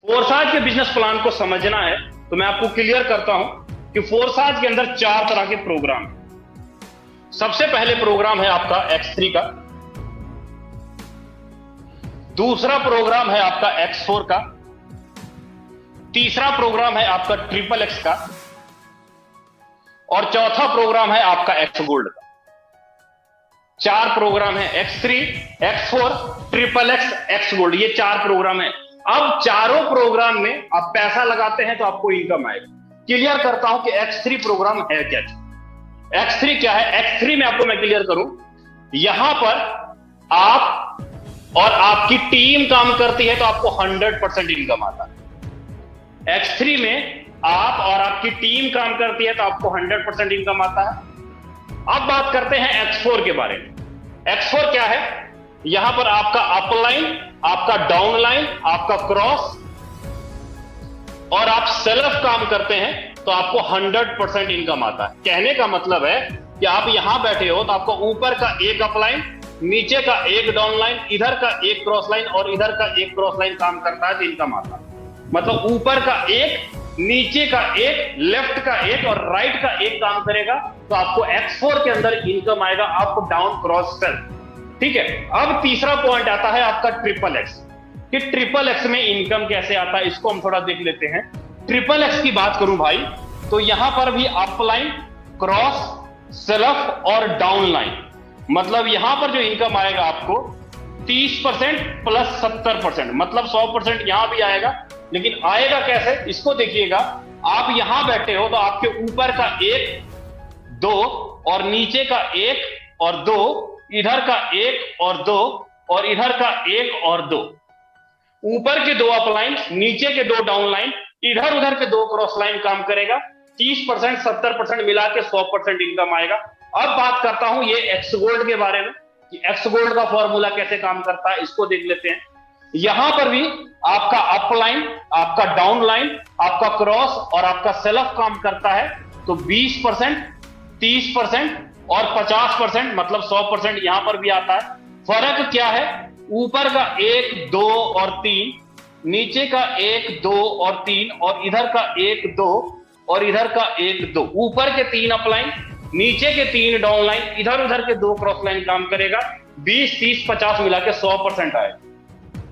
फोरसाज के business plan को समझना है तो मैं आपको क्लियर करता हूं कि फोरसाज के अंदर 4 तरह के प्रोग्राम हैं। सबसे पहले प्रोग्राम है आपका X3 का, दूसरा प्रोग्राम है आपका X4 का, तीसरा प्रोग्राम है आपका XXX का और चौथा प्रोग्राम है आपका X गोल्ड का। 4 प्रोग्राम है X3, X4, XXX, X gold, ये 4 प्रोग्राम है। अब चारों प्रोग्राम में आप पैसा लगाते हैं तो आपको इनकम आएगा। क्लियर करता हूं कि X3 प्रोग्राम है क्या। X3 क्या है? X3 में आपको मैं क्लियर करूं, यहां पर आप और आपकी टीम काम करती है तो आपको 100% इनकम आता है। X3 में आप और आपकी टीम काम करती है तो आपको 100% इनकम आता है। अब बात करते हैं X4 के बारे में। X4 क्या है? यहां पर आपका अपलाइन, आपका डाउनलाइन, आपका क्रॉस और आप सेल्फ काम करते हैं तो आपको 100% इनकम आता है। कहने का मतलब है कि आप यहां बैठे हो तो आपको ऊपर का एक अपलाइन, नीचे का एक डाउनलाइन, इधर का एक क्रॉस लाइन और इधर का एक क्रॉस लाइन काम करता है तो इनकम आता है। मतलब ऊपर का एक, नीचे का एक, लेफ्ट का एक और राइट का एक काम करेगा तो आपको X4 के अंदर इनकम आएगा, अप डाउन क्रॉस सेल। ठीक है। अब तीसरा पॉइंट आता है आपका XXX कि XXX में इनकम कैसे आता है, इसको हम थोड़ा देख लेते हैं। XXX की बात करूं भाई तो यहां पर भी अपलाइन, क्रॉस, सेल्फ और डाउनलाइन, मतलब यहां पर जो इनकम आएगा आपको 30% प्लस 70%, मतलब 100% यहां भी आएगा। लेकिन आएगा कैसे इसको देखिएगा। आप यहां बैठे हो तो आपके ऊपर का 1, 2 और नीचे का 1 और 2, इधर का 1 और 2 और इधर का 1 और 2, ऊपर के 2 अपलाइन, नीचे के 2 डाउनलाइन, इधर उधर के 2 क्रॉस लाइन काम करेगा। 30% 70% मिला के 100% इनकम आएगा। अब बात करता हूं ये एक्स गोल्ड के बारे में कि एक्स गोल्ड का फॉर्मूला कैसे काम करता है, इसको देख लेते हैं। यहां पर भी आपका अपलाइन, आपका डाउनलाइन, आपका क्रॉस और आपका सेल्फ काम करता है तो 20%, 30% और 50%, मतलब 100% यहां पर भी आता है। फर्क क्या है? ऊपर का 1, 2 और 3, नीचे का 1, 2 और 3 और इधर का 1, 2 और इधर का 1, 2, ऊपर के 3 अपलाइन, नीचे के 3 डाउनलाइन, इधर उधर के 2 क्रॉस लाइन काम करेगा। 20, 30, 50 मिला के 100% आए।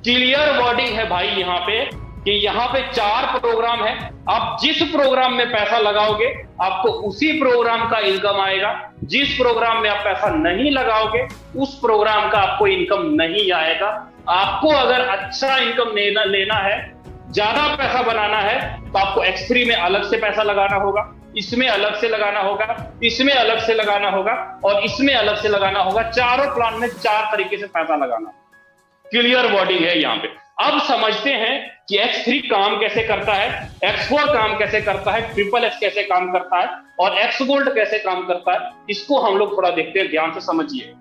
क्लियर वर्डिंग है भाई यहां पे कि यहां पे 4 प्रोग्राम है। आप जिस प्रोग्राम में पैसा लगाओगे आपको उसी प्रोग्राम का इनकम आएगा। जिस प्रोग्राम में आप पैसा नहीं लगाओगे उस प्रोग्राम का आपको इनकम नहीं आएगा। आपको अगर अच्छा इनकम लेना है, ज्यादा पैसा बनाना है तो आपको X3 में अलग से पैसा लगाना होगा, इसमें अलग से लगाना होगा, इसमें अलग से लगाना होगा और इसमें अलग से लगाना होगा। चारों प्लान में 4 तरीके से पैसा लगाना। क्लियर वर्डिंग है यहां पे। अब समझते हैं कि X3 काम कैसे करता है, X4 काम कैसे करता है, XXX कैसे काम करता है और X गोल्ड कैसे काम करता है। इसको हम लोग थोड़ा देखते हैं, ध्यान से समझिए।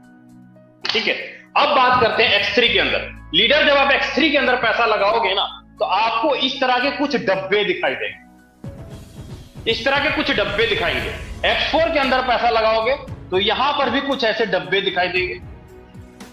ठीक है। अब बात करते हैं X3 के अंदर। लीडर, जब आप X3 के अंदर पैसा लगाओगे ना तो आपको इस तरह के कुछ डब्बे दिखाई देंगे, इस तरह के कुछ डब्बे दिखाएंगे। X4 के अंदर पैसा लगाओगे तो यहां पर भी कुछ ऐसे डब्बे दिखाई देंगे।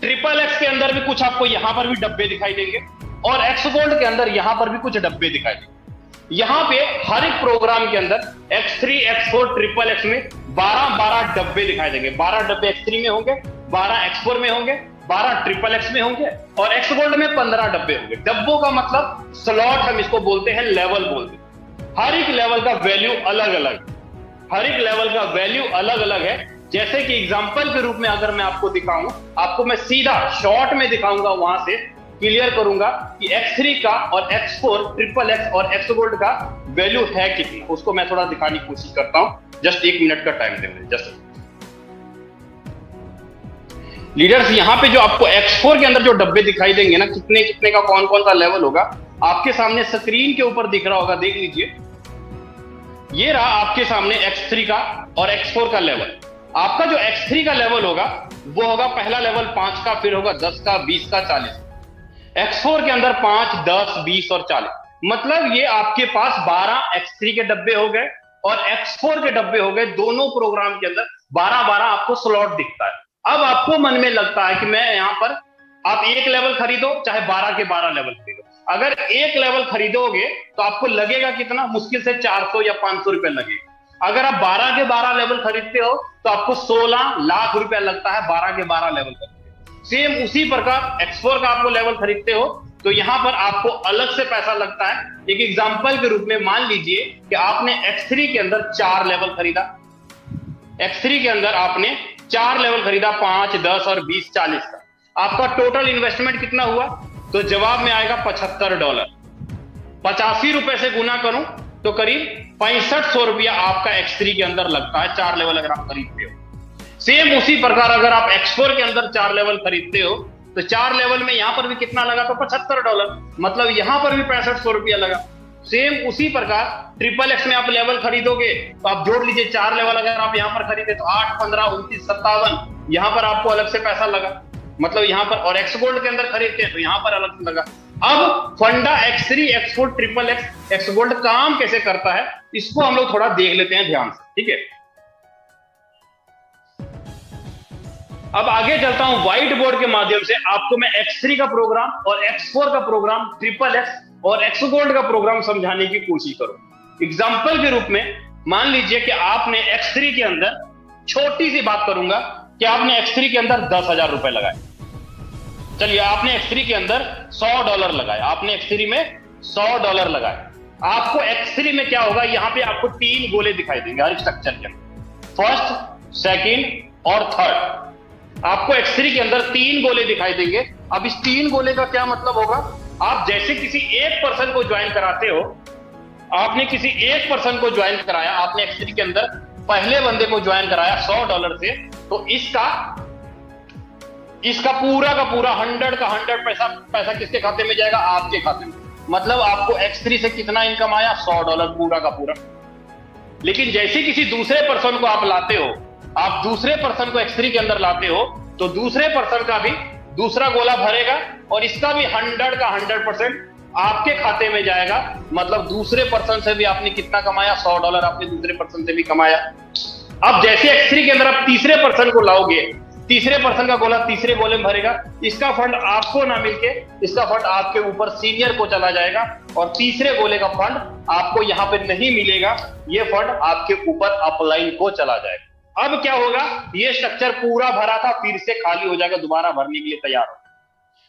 XXX के अंदर भी कुछ आपको यहां पर भी डब्बे दिखाई देंगे और X गोल्ड के अंदर यहां पर भी कुछ डब्बे दिखाई देंगे। यहां पे हर एक प्रोग्राम के अंदर X3, X4, XXX में 12-12 डब्बे दिखाई देंगे। 12 डब्बे X3 में होंगे, 12 X4 में होंगे, 12 XXX में होंगे और X गोल्ड में 15 डब्बे होंगे। डब्बों का मतलब स्लॉट हम इसको बोलते हैं, लेवल बोलते हैं। हर एक लेवल का वैल्यू अलग अलग, हर एक लेवल का वैल्यू अलग अलग है। जैसे कि एग्जांपल के रूप में अगर मैं आपको दिखाऊं, आपको मैं सीधा शॉर्ट में दिखाऊंगा, वहां से क्लियर करूंगा कि X3 का और X4, XXX और X गोल्ड का वैल्यू है कितना, उसको मैं थोड़ा दिखाने की कोशिश करता हूं। जस्ट 1 मिनट का टाइम देंगे। जस्ट लीडर्स, यहां पे जो आपको X4 के अंदर जो डब्बे दिखाई देंगे ना, कितने कितने का कौन कौन सा लेवल होगा, आपके सामने स्क्रीन के ऊपर दिख रहा होगा, देख लीजिए। ये रहा आपके सामने X3 का और X4 का लेवल। आपका जो X3 का लेवल होगा वो होगा पहला लेवल 5 का, फिर होगा 10 का, 20 का, 40। X4 के अंदर 5, 10, 20 और 40, मतलब ये आपके पास 12 X3 के डब्बे हो गए और X4 के डब्बे हो गए। दोनों प्रोग्राम के अंदर 12-12 आपको स्लॉट दिखता है। अब आपको मन में लगता है कि मैं यहां पर, आप एक लेवल खरीदो चाहे 12 के 12 लेवल खरीदो, अगर एक लेवल खरीदोगे तो आपको लगेगा कितना, मुश्किल से 400 या 500 रुपए लगेगा। अगर आप 12 के 12 लेवल खरीदते हो तो आपको 16 लाख रुपया लगता है 12 के 12 लेवल खरीदते। सेम उसी प्रकार X4 का आपको लेवल खरीदते हो तो यहां पर आपको अलग से पैसा लगता है। एक एग्जांपल के रूप में मान लीजिए कि आपने X3 के अंदर 4 लेवल खरीदा, X3 के अंदर आपने 4 लेवल खरीदा, 5, 10 और 20, 40 का। आपका टोटल इन्वेस्टमेंट कितना हुआ, तो जवाब में आएगा $75। 85 रुपए से गुना करूं तो करीब 6500 रुपया आपका X3 के अंदर लगता है 4 लेवल अगर आप खरीदते हो। सेम उसी प्रकार अगर आप X4 के अंदर 4 लेवल खरीदते हो तो 4 लेवल में यहां पर भी कितना लगा, तो $75, मतलब यहां पर भी 6500 रुपया लगा। सेम उसी प्रकार XXX में आप लेवल खरीदोगे तो आप जोड़ लीजिए 4 लेवल अगर आप यहां पर खरीदे तो 8, 15, 29, 57 यहां पर आपको अलग से पैसा लगा, मतलब यहां पर। और X गोल्ड के अंदर खरीदते हैं तो यहां पर अलग से लगा। अब फंडा X3, X4, XXX, X gold काम कैसे करता है इसको हम लोग थोड़ा देख लेते हैं ध्यान से, ठीक है। अब आगे चलता हूं, व्हाइट बोर्ड के माध्यम से आपको मैं X3 का प्रोग्राम और X4 का प्रोग्राम, XXX और X गोल्ड का प्रोग्राम समझाने की कोशिश करूं। एग्जाम्पल के रूप में मान लीजिए कि आपने X3 के अंदर, छोटी सी बात करूंगा कि आपने X3 के अंदर 10,000 रुपए लगाए। चलिए आपने X3 के अंदर $100 लगाए, आपने X3 में $100 लगाए। आपको X3 में क्या होगा, यहां पे आपको 3 गोले दिखाई देंगे हर स्ट्रक्चर के अंदर, फर्स्ट, सेकंड और थर्ड। आपको X3 के अंदर 3 गोले दिखाई देंगे। अब इस 3 गोले का क्या मतलब होगा, आप जैसे किसी एक पर्सन को ज्वाइन कराते हो, आपने किसी एक पर्सन को ज्वाइन कराया, आपने X3 के अंदर पहले बंदे को ज्वाइन कराया $100 से, तो इसका पूरा का पूरा 100 का 100 पैसा किसके खाते में जाएगा, आपके खाते में। मतलब आपको X3 से कितना इनकम आया, $100 पूरा का पूरा। लेकिन जैसे किसी दूसरे पर्सन को आप लाते हो, आप दूसरे पर्सन को X3 के अंदर लाते हो तो दूसरे पर्सन का भी दूसरा गोला भरेगा और इसका भी 100 का 100% आपके खाते में जाएगा। मतलब दूसरे पर्सन से भी आपने कितना कमाया, $100 आपने दूसरे पर्सन से भी कमाया। अब जैसे X3 के अंदर आप तीसरे पर्सन को लाओगे, तीसरे पर्सन का गोला तीसरे गोले में भरेगा, इसका फंड आपको ना मिलके इसका फंड आपके ऊपर सीनियर को चला जाएगा और तीसरे गोले का फंड आपको यहां पे नहीं मिलेगा, ये फंड आपके ऊपर अपलाइन को चला जाएगा। अब क्या होगा, ये स्ट्रक्चर पूरा भरा था, फिर से खाली हो जाएगा, दोबारा भरने के लिए तैयार हो,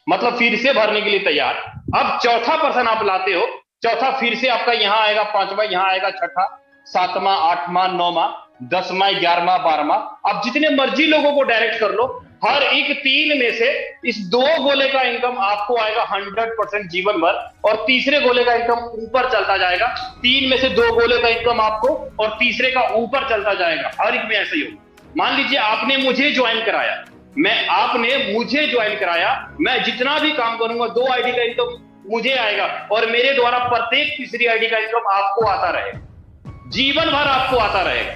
मतलब फिर से भरने के लिए तैयार। अब चौथा पर्सन आप लाते हो, चौथा फिर से आपका यहां आएगा, 5वां यहां आएगा, 6ठा, 7वां, 8वां, 9वां, 10वां, 11वां, 12वां। अब जितने मर्जी लोगों को डायरेक्ट कर लो, हर एक 3 में से इस 2 गोले का इनकम आपको आएगा 100% जीवन भर, और तीसरे गोले का इनकम ऊपर चलता जाएगा। 3 में से 2 गोले का इनकम आपको और तीसरे का ऊपर चलता जाएगा, हर एक में ऐसे ही होगा। मान लीजिए आपने मुझे ज्वाइन कराया, मैं जितना भी काम करूंगा 2 आईडी का इनकम मुझे आएगा और मेरे द्वारा प्रत्येक तीसरी आईडी का इनकम आपको आता रहेगा, जीवन भर आपको आता रहेगा,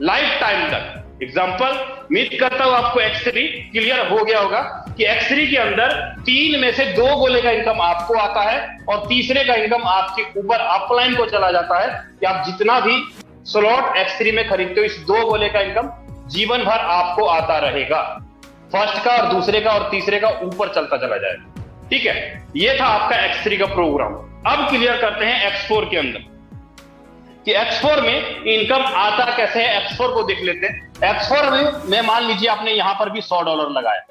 लाइफ टाइम तक। एग्जाम्पल, उम्मीद करता हूं आपको X3 क्लियर हो गया होगा कि X3 के अंदर 3 में से 2 गोले का इनकम आपको आता है और तीसरे का इनकम आपके ऊपर अपलाइन को चला जाता है कि आप जितना भी स्लॉट X3 में खरीदते हो, इस 2 गोले का इनकम जीवन भर आपको आता रहेगा। फर्स्ट का और दूसरे का और तीसरे का ऊपर चलता चला जाएगा, ठीक है। ये था आपका X3 का प्रोग्राम। अब क्लियर करते हैं X4 के अंदर कि X4 में इनकम आता कैसे है, X4 को देख लेते हैं। X4 में मान लीजिए आपने यहां पर भी $100 लगाया,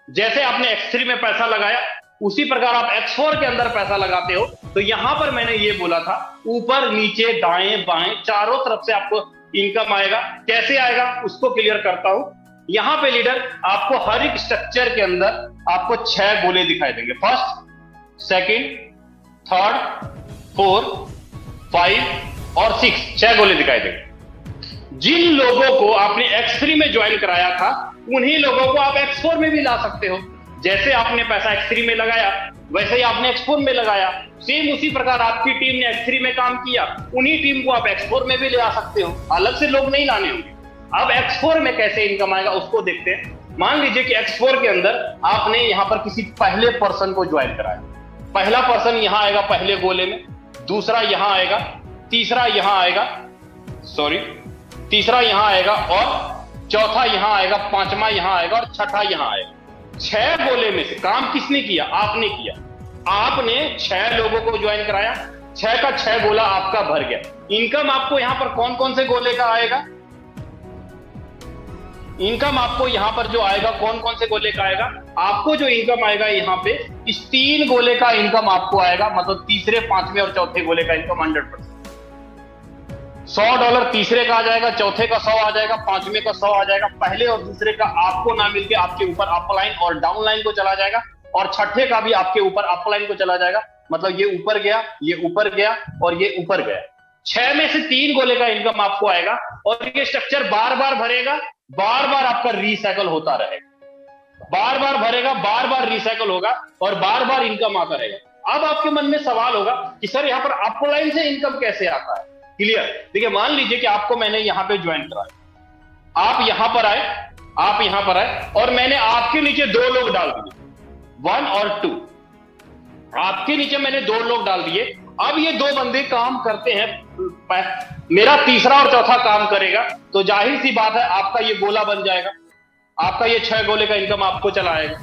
जैसे आपने X3 में पैसा लगाया उसी प्रकार आप X4 के अंदर पैसा लगाते हो। तो यहां पर मैंने ये बोला था, ऊपर नीचे दाएं बाएं चारों तरफ से आपको इनकम आएगा। कैसे आएगा उसको क्लियर करता हूं। यहां पे लीडर आपको हर एक स्ट्रक्चर के अंदर आपको 6 गोले दिखाई देंगे, फर्स्ट, सेकंड, थर्ड, 4, 5 और 6 गोले दिखाई देंगे। जिन लोगों को आपने X3 में ज्वाइन कराया था उन्हीं लोगों को आप X4 में भी ला सकते हो। जैसे आपने पैसा X3 में लगाया वैसे ही आपने X4 में लगाया, सेम उसी प्रकार आपकी टीम ने X3 में काम किया, उन्हीं टीम को आप X4 में भी ले आ सकते हो, अलग से लोग नहीं लाने होंगे। अब X4 में कैसे इनकम आएगा उसको देखते हैं। मान लीजिए कि X4 के अंदर आपने यहां पर किसी पहले पर्सन को ज्वाइन कराया, पहला पर्सन यहां आएगा पहले गोले में, दूसरा यहां आएगा, तीसरा यहां आएगा और चौथा यहां आएगा, 5वां यहां आएगा और 6ठा यहां आएगा। 6 गोले में से काम किसने किया, आपने किया। आपने 6 लोगों को ज्वाइन कराया, 6 का 6 गोला आपका भर गया। इनकम आपको यहां पर कौन कौन से गोले का आएगा? इनकम आपको यहां पर जो आएगा कौन कौन से गोले का आएगा? आपको जो इनकम आएगा यहां पे इस 3 गोले का इनकम आपको आएगा, मतलब तीसरे, पांचवें और चौथे गोले का इनकम 100%। $100 तीसरे का आ जाएगा, चौथे का 100 आ जाएगा, पांचवें का 100 आ जाएगा, पहले और दूसरे का आपको ना मिलके आपके ऊपर अपलाइन और डाउनलाइन को चला जाएगा, और छठे का भी आपके ऊपर अपलाइन को चला जाएगा। मतलब ये ऊपर गया, ये ऊपर गया और ये ऊपर गया। 6 में से 3 गोले का इनकम आपको आएगा, और ये स्ट्रक्चर बार बार भरेगा, बार बार आपका रिसाइकल होता रहेगा, बार बार भरेगा, बार बार रिसाइकल होगा और बार बार इनकम आता रहेगा। अब आपके मन में सवाल होगा कि सर यहां पर अपलाइन से इनकम कैसे आता है? क्लियर? देखिए, मान लीजिए कि आपको मैंने यहां पे ज्वाइन कराया, आप यहां पर आए, आप यहां पर आए, और मैंने आपके नीचे 2 लोग डाल दिए, 1 और 2। आपके नीचे मैंने 2 लोग डाल दिए। अब ये 2 बंदे काम करते हैं, मेरा तीसरा और चौथा काम करेगा, तो जाहिर सी बात है आपका ये गोला बन जाएगा, आपका ये 6 गोले का इनकम आपको चलाएगा।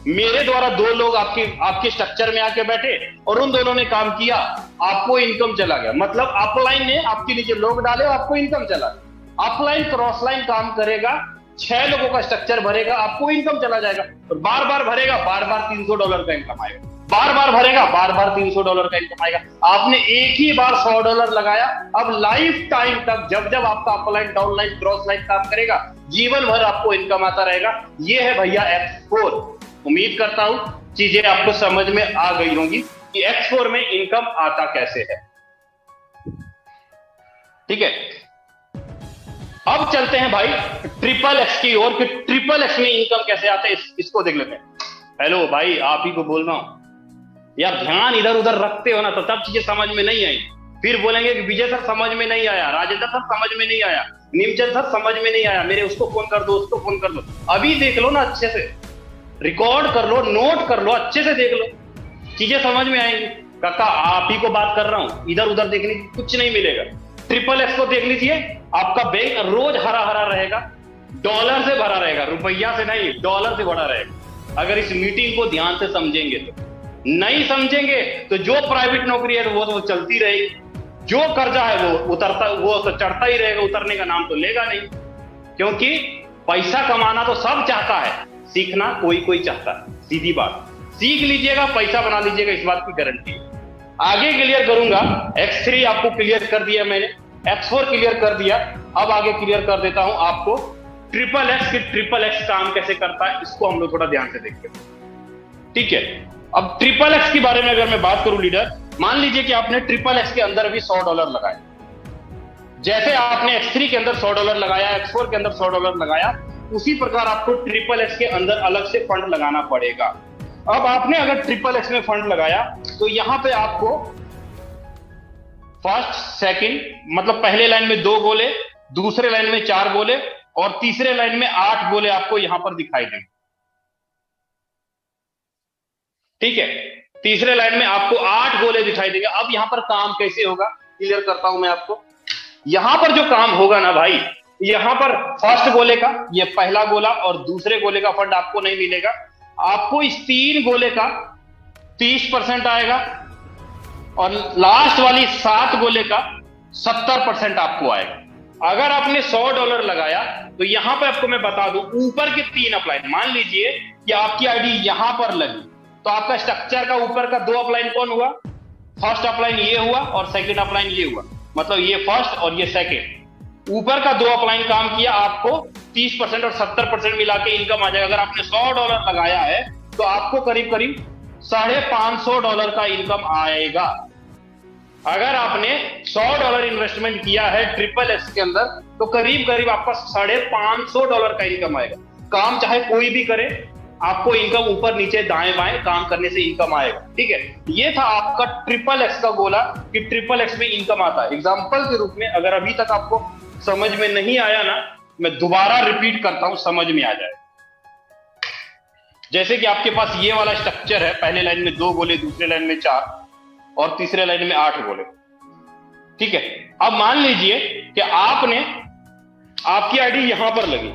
मेरे द्वारा 2 लोग आपके स्ट्रक्चर में आके बैठे और उन दोनों ने काम किया, आपको इनकम चला गया। मतलब अपलाइन ने आपके नीचे लोग डाले, आपको इनकम चला गया। अपलाइन क्रॉस लाइन काम करेगा, 6 लोगों का स्ट्रक्चर भरेगा, आपको इनकम चला जाएगा, और बार बार भरेगा, बार बार $300 का इनकम आएगा, बार बार भरेगा, बार बार $300 का इनकम आएगा। आपने एक ही बार $100 लगाया, अब लाइफ टाइम तक जब जब आपका अपलाइन, डाउनलाइन, क्रॉस लाइन काम करेगा, जीवन भर आपको इनकम आता रहेगा। ये है भैया X4। उम्मीद करता हूं चीजें आपको समझ में आ गई होंगी कि X4 में इनकम आता कैसे है। ठीक है, अब चलते हैं भाई XXX की ओर कि XXX में इनकम कैसे आता है, इसको देख लेते हैं। हेलो भाई, आप ही को बोल रहा हूं यार, ध्यान इधर उधर रखते हो ना तो तब चीजें समझ में नहीं आई। फिर बोलेंगे कि विजय सर समझ में नहीं आया, राजेंद्र सर समझ में नहीं आया, नीमचंद सर समझ में नहीं आया, मेरे उसको फोन कर दो, उसको फोन कर दो। अभी देख लो ना, अच्छे से रिकॉर्ड कर लो, नोट कर लो, अच्छे से देख लो, चीजें समझ में आएंगी। काका आप ही को बात कर रहा हूं, इधर उधर देखने की कुछ नहीं मिलेगा। XXX को देख लीजिए, आपका बैंक रोज हरा हरा रहेगा, डॉलर से भरा रहेगा, रुपया से नहीं, डॉलर से भरा रहेगा। अगर इस मीटिंग को ध्यान से समझेंगे तो, नहीं समझेंगे तो जो प्राइवेट नौकरी है वो तो चलती रहेगी, जो कर्जा है वो उतरता, वो तो चढ़ता ही रहेगा, उतरने का नाम तो लेगा नहीं। क्योंकि पैसा कमाना तो सब चाहता है, सीखना कोई कोई चाहता है। सीधी बात, सीख लीजिएगा, पैसा बना लीजिएगा, इस बात की गारंटी है। आगे क्लियर करूंगा। X3 आपको क्लियर कर दिया मैंने, X4 क्लियर कर दिया, अब आगे क्लियर कर देता हूं आपको XXX की XXX काम कैसे करता है, इसको हम लोग थोड़ा ध्यान से देखते हैं। ठीक है, अब XXX के बारे में अगर मैं बात करूं लीडर, मान लीजिए कि आपने XXX के अंदर भी $100 लगाया, जैसे आपने X3 के अंदर $100 लगाया, X4 के अंदर $100 लगाया, उसी प्रकार आपको XXX के अंदर अलग से फंड लगाना पड़ेगा। अब आपने अगर XXX में फंड लगाया तो यहां पे आपको फर्स्ट, सेकंड, मतलब पहले लाइन में 2 गोले, दूसरे लाइन में 4 गोले और तीसरे लाइन में 8 गोले आपको यहां पर दिखाई देंगे। ठीक है, तीसरे लाइन में आपको 8 गोले दिखाई देंगे। अब यहां पर काम कैसे होगा क्लियर करता हूं मैं आपको। यहां पर जो काम होगा ना भाई, यहां पर फर्स्ट गोले का ये पहला गोला और दूसरे गोले का फंड आपको नहीं मिलेगा। आपको इस 3 गोले का 30% आएगा और लास्ट वाली 7 गोले का 70% आपको आएगा। अगर आपने $100 लगाया तो यहां पे आपको मैं बता दूं, ऊपर के 3 अपलाइन, मान लीजिए कि आपकी आईडी यहां पर लगी तो आपका स्ट्रक्चर का ऊपर का 2 अपलाइन कौन हुआ? फर्स्ट अपलाइन ये हुआ और सेकंड अपलाइन ये हुआ, मतलब ये फर्स्ट और ये सेकंड। ऊपर का 2 अपलाइन काम किया, आपको 30% और 70% मिला के इनकम आ जाएगा। अगर आपने $100 लगाया है तो आपको करीब करीब $550 का इनकम आएगा। अगर आपने $100 इन्वेस्टमेंट किया है XXX के अंदर तो करीब करीब आपका $550 का इनकम आएगा। काम चाहे कोई भी करे, आपको इनकम ऊपर नीचे दाएं बाएं काम करने से इनकम आएगा। ठीक है, ये था आपका XXX का गोला कि XXX में इनकम आता है। एग्जांपल के रूप में अगर अभी तक आपको समझ में नहीं आया ना, मैं दोबारा रिपीट करता हूं, समझ में आ जाए। जैसे कि आपके पास ये वाला स्ट्रक्चर है, पहले लाइन में 2 गोले, दूसरे लाइन में 4 और तीसरे लाइन में 8 गोले। ठीक है, अब मान लीजिए कि आपकी आईडी यहां पर लगी,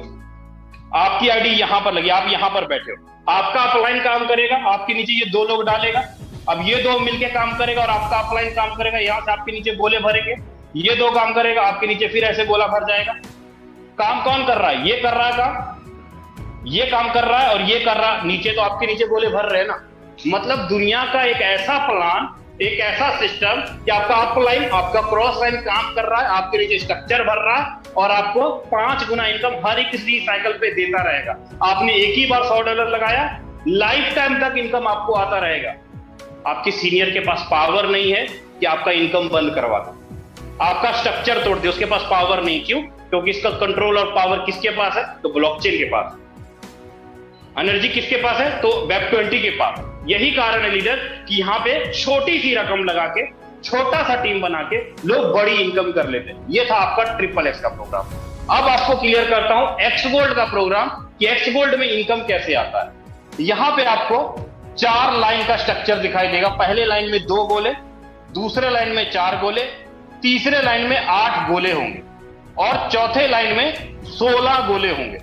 आपकी आईडी यहां पर लगी, आप यहां पर बैठे हो, आपका अपलाइन काम करेगा, आपके नीचे ये 2 लोग डालेगा, अब ये दो मिलके काम करेगा और आपका अपलाइन काम करेगा, यहां से आपके नीचे गोले भरेंगे, ये दो काम करेगा, आपके नीचे फिर ऐसे गोला भर जाएगा। काम कौन कर रहा है? ये कर रहा है काम, ये काम कर रहा है और ये कर रहा है, नीचे तो आपके नीचे गोले भर रहे हैं ना। मतलब दुनिया का एक ऐसा प्लान, एक ऐसा सिस्टम कि आपका अपलाइन, आपका क्रॉस लाइन काम कर रहा है, आपके नीचे स्ट्रक्चर भर रहा है और आपको 5 गुना इनकम हर एक किसी साइकिल पे देता रहेगा। आपने एक ही बार $100 लगाया, लाइफ टाइम तक इनकम आपको आता रहेगा। आपके सीनियर के पास पावर नहीं है कि आपका इनकम बंद करवा दे, आपका स्ट्रक्चर तोड़ दे, उसके पास पावर नहीं। क्यों? क्योंकि इसका कंट्रोल और पावर किसके पास है? तो ब्लॉकचेन के पास। एनर्जी किसके पास है? तो वेब20 के पास। यही कारण है लीडर कि यहां पे छोटी सी रकम लगा के, छोटा सा टीम बना के लोग बड़ी इनकम कर लेते हैं। ये था आपका XXX का प्रोग्राम। अब आपको क्लियर करता हूं एक्स गोल्ड का प्रोग्राम कि एक्स गोल्ड में इनकम कैसे आता है। यहां पे आपको 4 लाइन का स्ट्रक्चर दिखाई देगा। पहले लाइन में 2 गोले, दूसरे लाइन में 4 गोले, तीसरे लाइन में 8 गोले होंगे और चौथे लाइन में 16 गोले होंगे।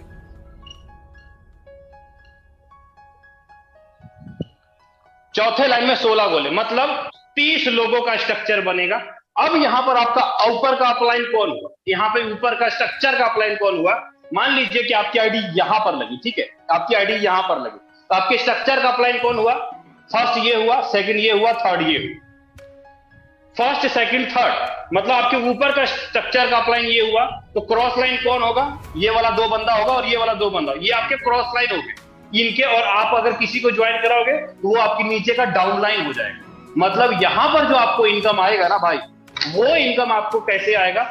चौथे लाइन में 16 गोले, मतलब 30 लोगों का स्ट्रक्चर बनेगा। अब यहां पर आपका ऊपर का अपलाइन कौन हुआ? यहां पे ऊपर का स्ट्रक्चर का अपलाइन कौन हुआ? मान लीजिए कि आपकी आईडी यहां पर लगी, ठीक है, आपकी आईडी यहां पर लगी, तो आपके स्ट्रक्चर का अपलाइन कौन हुआ? फर्स्ट ये हुआ, सेकंड ये हुआ, थर्ड ये हुआ। फर्स्ट, सेकंड, थर्ड, मतलब आपके ऊपर का स्ट्रक्चर का अपलाइन ये हुआ, तो क्रॉस लाइन कौन होगा? ये वाला 2 बंदा होगा और ये वाला 2 बंदा, ये आपके क्रॉस लाइन हो गए इनके। और आप अगर किसी को ज्वाइन कराओगे तो वो आपके नीचे का डाउन लाइन हो जाएगा। मतलब यहां पर जो आपको इनकम आएगा ना भाई, वो इनकम आपको कैसे आएगा?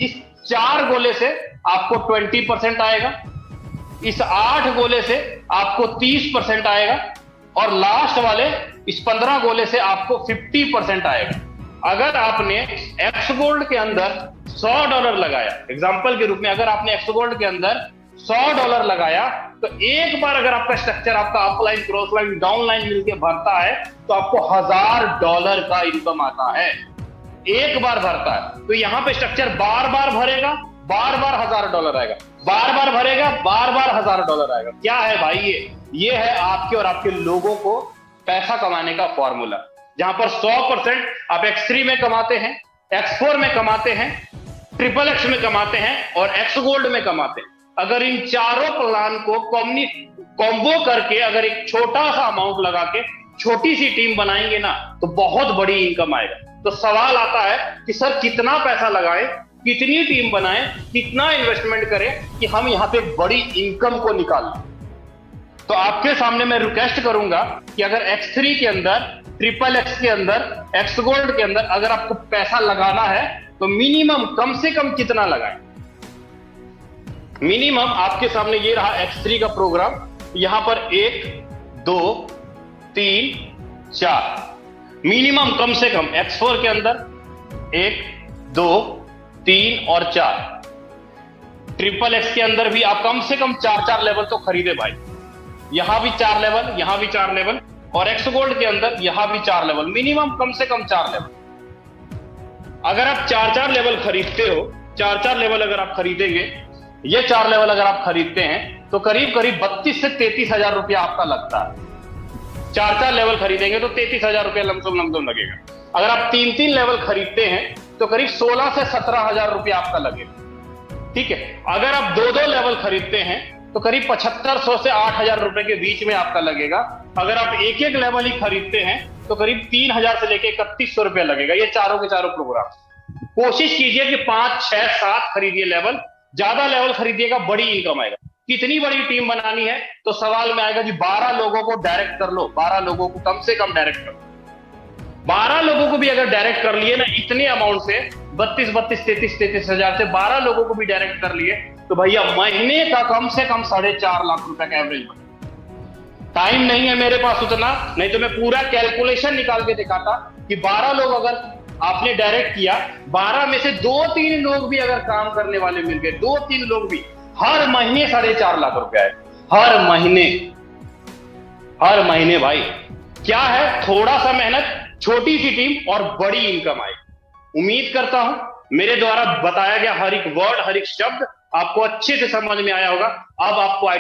इस 4 गोले से आपको 20% आएगा, इस 8 गोले से आपको 30% आएगा और लास्ट वाले इस 15 गोले से आपको 50% आएगा। अगर आपने एक्स गोल्ड के अंदर $100 लगाया, एग्जांपल के रूप में, अगर आपने एक्स गोल्ड के अंदर $100 लगाया, तो एक बार अगर आपका स्ट्रक्चर, आपका upline, cross line, down line मिलकर भरता है तो आपको $1000 का इनकम आता है। एक बार भरता है तो यहां पे स्ट्रक्चर बार बार भरेगा, बार बार $1000 आएगा, बार बार भरेगा, बार बार $1000 आएगा। क्या है भाई ये है आपके और आपके लोगों को पैसा कमाने का फॉर्मूला, जहां पर 100% आप X3 में कमाते हैं, X4 में कमाते हैं, XXX में कमाते हैं और एक्स गोल्ड में कमाते हैं। अगर इन चारों प्लान को कॉम्बो करके अगर एक छोटा सा अमाउंट लगा के छोटी सी टीम बनाएंगे ना, तो बहुत बड़ी इनकम आएगा। तो सवाल आता है कि सर कितना पैसा लगाएं, कितनी टीम बनाएं, कितना इन्वेस्टमेंट करें कि हम यहां पे बड़ी इनकम को निकाल लें। तो आपके सामने मैं रिक्वेस्ट करूंगा कि अगर X3 के अंदर, XXX के अंदर, एक्स गोल्ड के अंदर अगर आपको पैसा लगाना है तो मिनिमम कम से कम कितना लगाएं? मिनिमम आपके सामने ये रहा X3 का प्रोग्राम। यहां पर 1 2 3 4 मिनिमम कम से कम। X4 के अंदर 1 2 3 और 4। XXX के अंदर भी आप कम से कम 4 लेवल तो खरीदे भाई। यहां भी 4 लेवल, यहां भी 4 लेवल और एक्स गोल्ड के अंदर यहां भी 4 लेवल, मिनिमम कम से कम 4 लेवल। अगर आप 4 लेवल खरीदते हो, 4 लेवल अगर आप खरीदेंगे, ये 4 लेवल अगर आप खरीदते हैं तो करीब करीब 32 से 33 हजार रुपया आपका लगता है। 4 लेवल खरीदेंगे तो 33 हजार रुपया लमसम लगेगा। अगर आप 3 लेवल खरीदते हैं तो करीब 16 से 17 हजार रुपया आपका लगेगा। ठीक है, अगर आप 2 लेवल खरीदते हैं तो करीब 7500 से 8000 रुपए के बीच में आपका लगेगा। अगर आप एक लेवल ही खरीदते हैं तो करीब 3000 से लेकर 3100 रुपया लगेगा। ये चारों के चारों प्रोग्राम। कोशिश कीजिए कि 5 6 7 खरीदिए लेवल, ज्यादा लेवल खरीदिएगा, बड़ी इनकम आएगा। कितनी बड़ी टीम बनानी है तो सवाल में आएगा कि 12 लोगों को डायरेक्ट कर लो, 12 लोगों को कम से कम डायरेक्ट कर लो। 12 लोगों को भी अगर डायरेक्ट कर लिए ना इतने अमाउंट से, 33 हजार से 12 लोगों को भी डायरेक्ट कर लिए तो भैया महीने का कम से कम 4.5 लाख रुपए का एवरेज बने। टाइम नहीं है मेरे पास उतना, नहीं तो मैं पूरा कैलकुलेशन निकाल के दिखाता कि 12 लोग अगर आपने डायरेक्ट किया, 12 में से 2-3 लोग भी अगर काम करने वाले मिल गए, 2-3 लोग भी, हर महीने 4.5 लाख रुपया है। हर महीने भाई। क्या है? थोड़ा सा मेहनत, छोटी सी टीम और बड़ी इनकम आए। उम्मीद करता हूं मेरे द्वारा बताया गया हर एक वर्ड, हर एक शब्द आपको अच्छे से समझ में आया होगा। अब आपको आईडी